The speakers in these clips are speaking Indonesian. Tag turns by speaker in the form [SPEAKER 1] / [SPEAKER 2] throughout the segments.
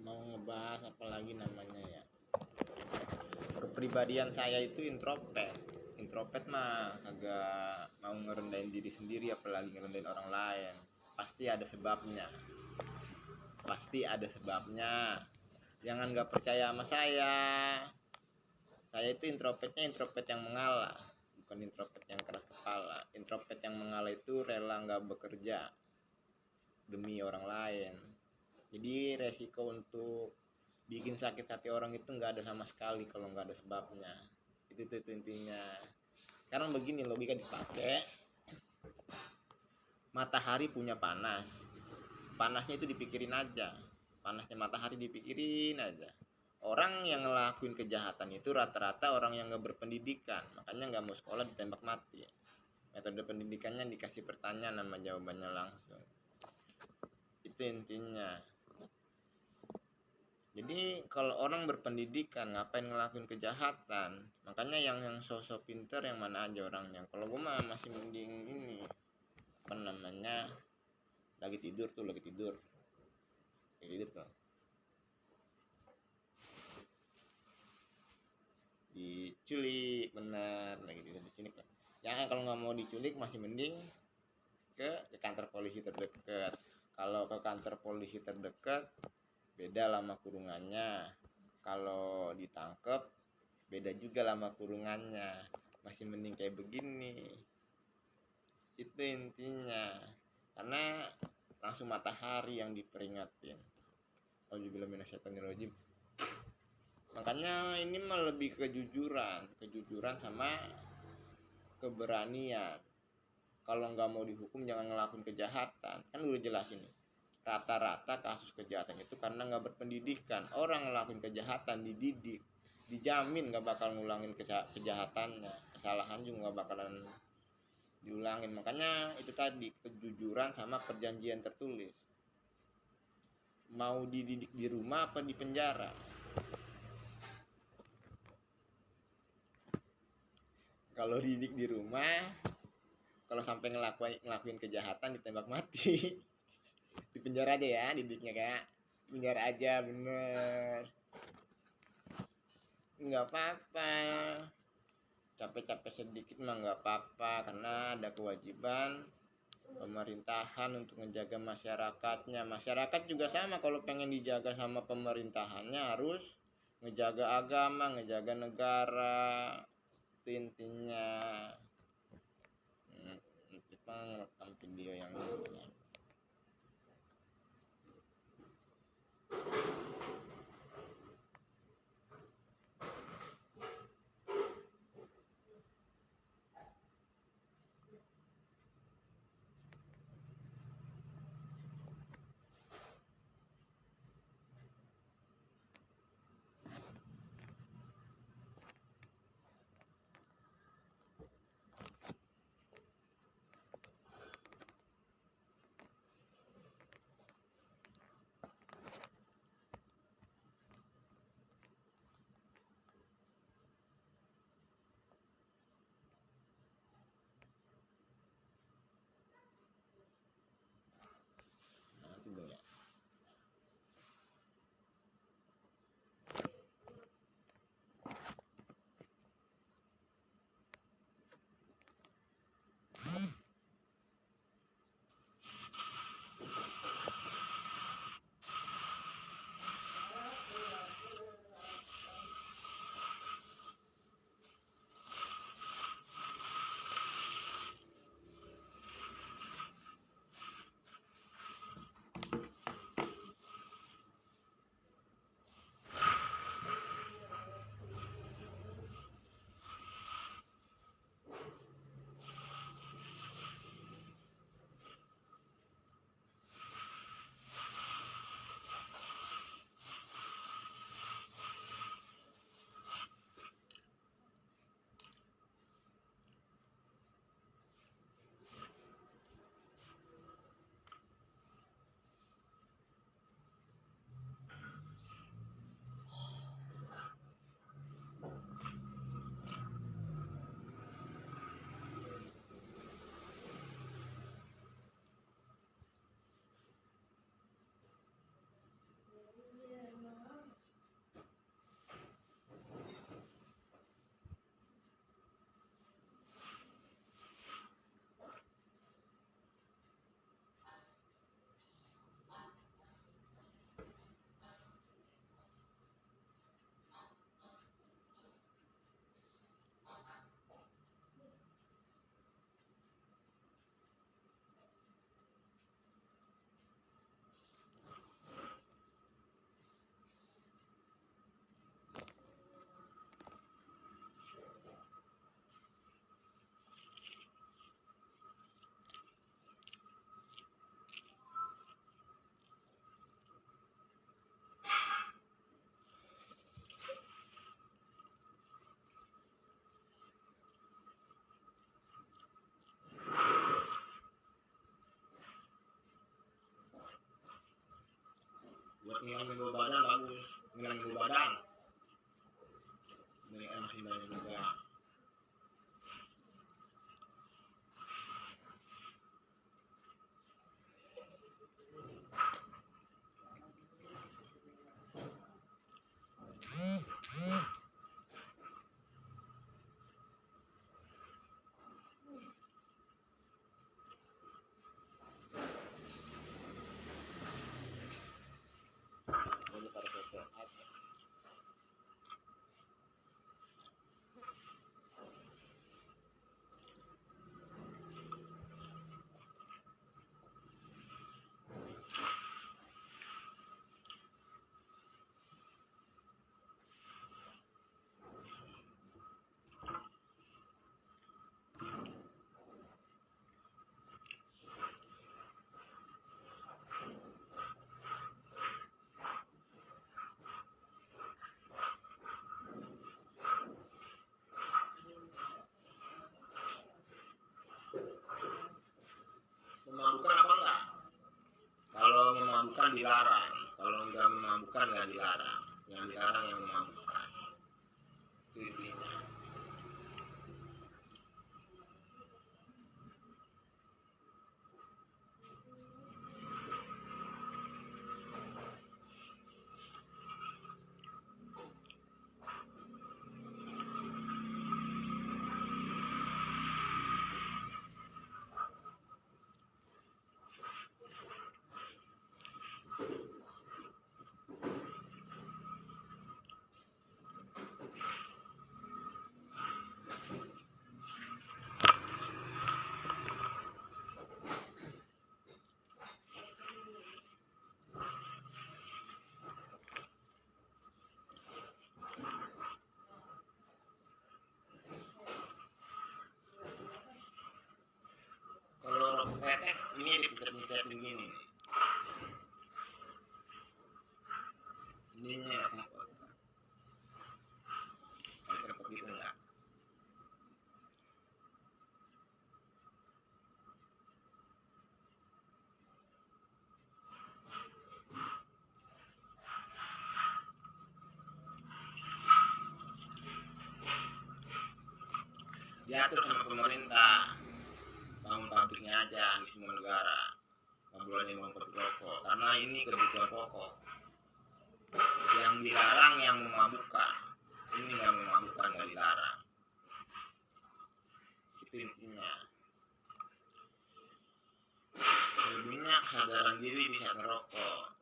[SPEAKER 1] mau ngebahas apa lagi namanya ya, kepribadian saya itu introvert mah agak mau ngerendahin diri sendiri, apalagi ngerendahin orang lain. Pasti ada sebabnya. Jangan nggak percaya sama saya itu introvert yang mengalah, bukan introvert yang keras kepala. Introvert yang mengalah itu rela nggak bekerja demi orang lain. Jadi resiko untuk bikin sakit hati orang itu nggak ada sama sekali kalau nggak ada sebabnya. Itu intinya. Karena begini logika dipakai, matahari punya panasnya itu dipikirin aja, panasnya matahari dipikirin aja. Orang yang ngelakuin kejahatan itu rata-rata orang yang nggak berpendidikan, makanya nggak mau sekolah ditembak mati. Metode pendidikannya dikasih pertanyaan sama jawabannya langsung. Itu intinya. Jadi kalau orang berpendidikan ngapain ngelakuin kejahatan? Makanya yang sosok pinter yang mana aja orangnya. Kalau gue mah masih mending ini apa namanya, lagi tidur tuh diculik, benar, lagi tidur diculik. Ya kalau nggak mau diculik masih mending ke kantor polisi terdekat. Kalau ke kantor polisi terdekat beda lama kurungannya, kalau ditangkep beda juga lama kurungannya. Masih mending kayak begini, itu intinya. Karena langsung matahari yang diperingatin. Auzubillahi minasyaitonirrajim. Makanya ini mah lebih kejujuran sama keberanian. Kalau nggak mau dihukum jangan ngelakuin kejahatan, kan udah jelas ini. Rata-rata kasus kejahatan itu karena nggak berpendidikan. Orang ngelakuin kejahatan dididik, dijamin nggak bakal ngulangin kejahatannya, kesalahan juga nggak bakalan diulangin. Makanya itu tadi, kejujuran sama perjanjian tertulis. Mau dididik di rumah apa di penjara? Kalau dididik di rumah, kalau sampai ngelakuin kejahatan ditembak mati. Di penjara aja ya didiknya, kak. Di penjara aja, bener. Nggak apa-apa, capek-capek sedikit mah nggak apa-apa, karena ada kewajiban pemerintahan untuk menjaga masyarakatnya. Masyarakat juga sama, kalau pengen dijaga sama pemerintahannya harus ngejaga agama, ngejaga negara. Itu intinya. Kita ngerekam video yang ini. buat ngilangin bau badan bagus, ngilangin bau badan masih banyak juga. Memabukkan apa enggak? Kalau memabukkan dilarang, kalau enggak memabukkan enggak dilarang. Yang dilarang yang memabukkan. Itu intinya. Kalau rokok kretek ini dipencet-pencet begini. Ininya ya kempot. Kalau kempot gitu enggak. Diatur sama pemerintah, bangun pabriknya aja di semua negara, nggak boleh bangun pabrik rokok karena ini kebutuhan pokok. Yang dilarang yang memabukkan, ini nggak memabukkan, nggak dilarang. Itu intinya. Selebihnya kesadaran diri bisa merokok,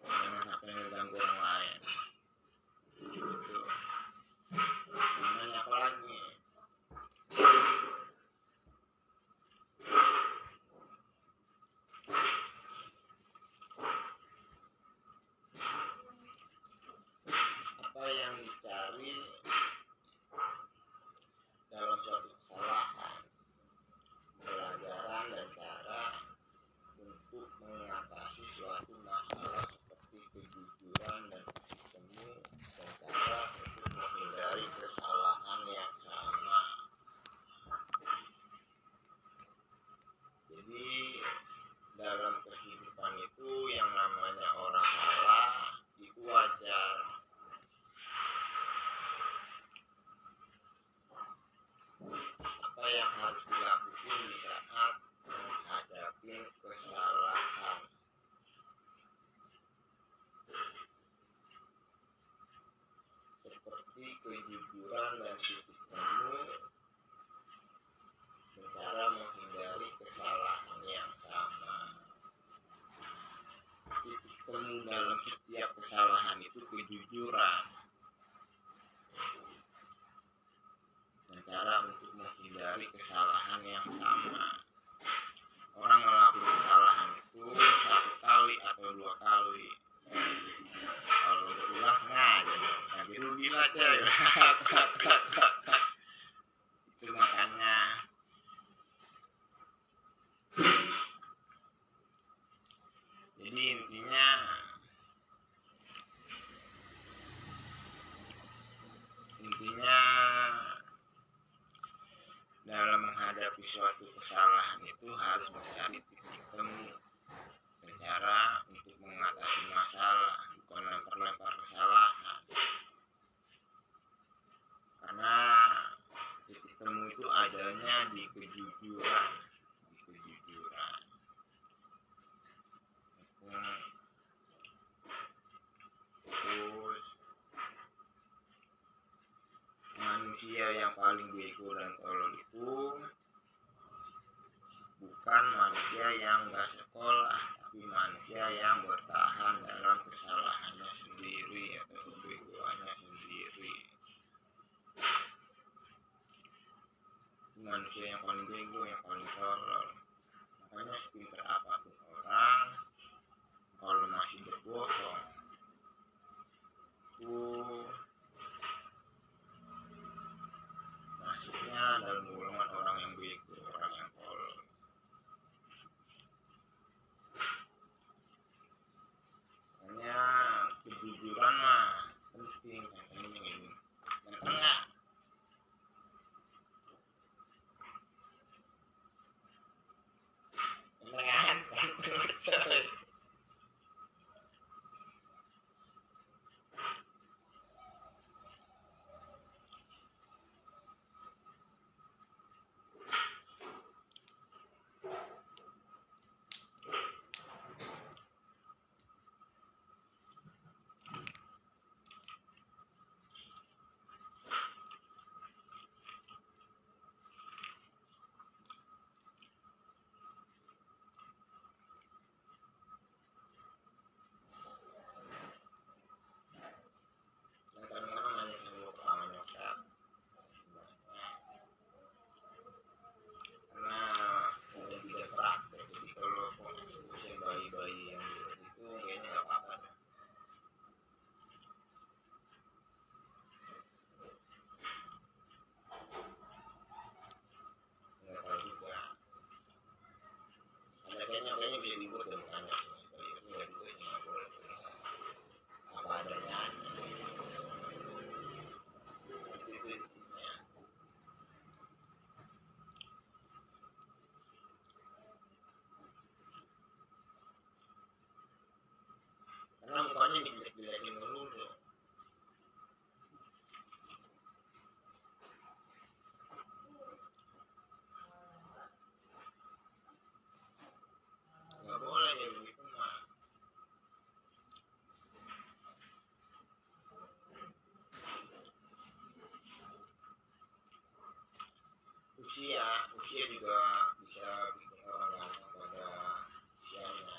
[SPEAKER 1] jangan sampai mengganggu orang lain. Gitu. Namanya apa lagi? Apa yang dicari dalam suatu kesalahan, pelajaran dan cara untuk mengatasi suatu masalah seperti kejujuran dan titik temu dan cara untuk menghindari kesalahan yang sama. Jadi dalam kehidupan itu yang namanya orang salah itu wajar. Apa yang harus dilakukan di saat menghadapi kesalahan? Seperti kejujuran dan titik temu dan cara menghindari kesalahan yang sama. Titik temu dalam setiap kesalahan itu kejujuran dan cara untuk menghindari kesalahan yang sama. Orang melakukan kesalahan itu 1 kali atau 2 kali. Kalau berulang sengaja dong, tapi rugi lah coy. Itu makanya jadi intinya dalam menghadapi suatu kesalahan itu harus mencari titik temu dan cara untuk mengatasi masalah. kesalahan, karena titik temu itu adanya di kejujuran. Terus manusia yang paling bego dan tolol itu bukan manusia yang nggak sekolah, tapi manusia yang bertahan dalam kesalahannya sendiri atau kebegoannya sendiri. Manusia yang paling bego, yang paling tolol. Makanya sepintar apapun orang, kalau masih berbohong, itu masuknya dalam golongan orang yang bego, orang yang tolol. Makanya kejujuran mah penting, katanya ini. Benar nggak? Benar kan? Kadang-kadang nanya sama sama nyokap, karena udah tidak praktek, jadi kalau usia bayi-bayi yang itu kayaknya nggak apa-apa deh. Nggak tahu juga, ada kayaknya bisa dibuat dan tanya bayi itu nggak juga sih, nggak boleh apa adanya aja. Itu intinya. Karena mukanya dijelek-jelekin dulu tuh. Nggak boleh kayak begitu mah. Usia juga bisa bikin orang datang pada usianya.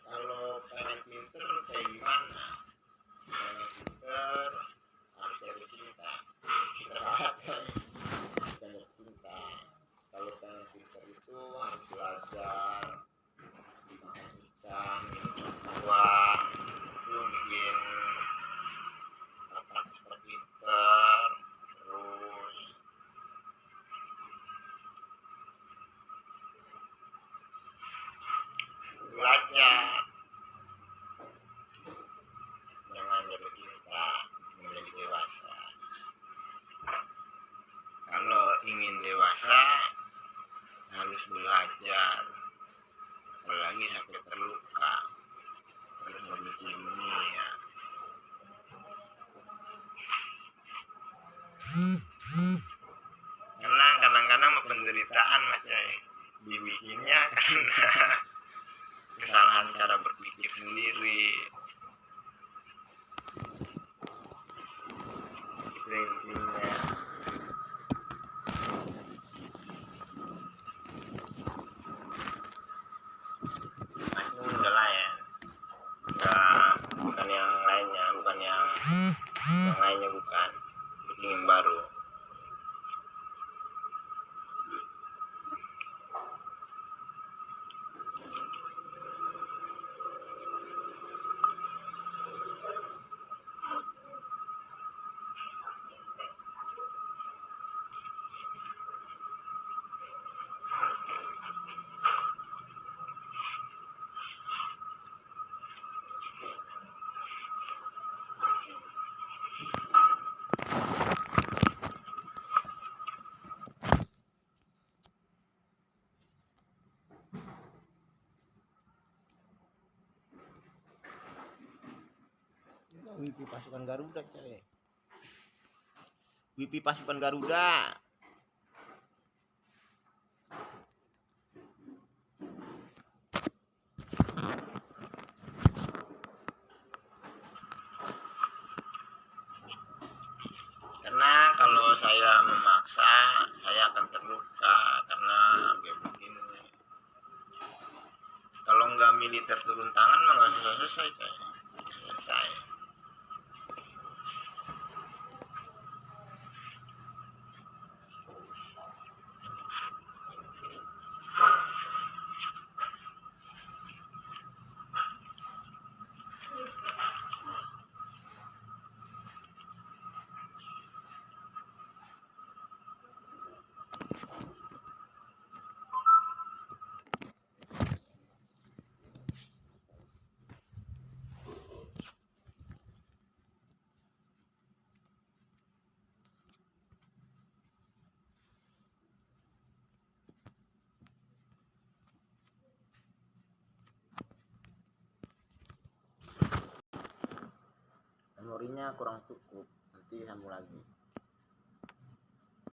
[SPEAKER 1] Kalau pengen pinter kayak gimana? Pengen pinter harus jatuh cinta. Cinta saja. Banyak cinta. Kalau pengen pinter itu harus belajar, makan ikan, minum buah, itu bikin otak cepat pinter. Terus belajar, jangan jatuh cinta menjadi dewasa. Kalau ingin dewasa harus belajar, apalagi sampai terluka, harus memiliki dunia. Karena kadang-kadang penderitaan mas ya, dibikinnya karena kesalahan cara berpikir sendiri. Itu intinya. Udah lah ya, bukan yang lainnya, bukan yang lainnya, bukan bikin yang baru. WiFi pasukan Garuda, coy. WiFi pasukan Garuda. Karena kalau saya memaksa, saya akan terluka karena kayak begini. Kalau nggak militer turun tangan mah nggak selesai, coy. Selesai. Memorinya kurang cukup, nanti sambung lagi.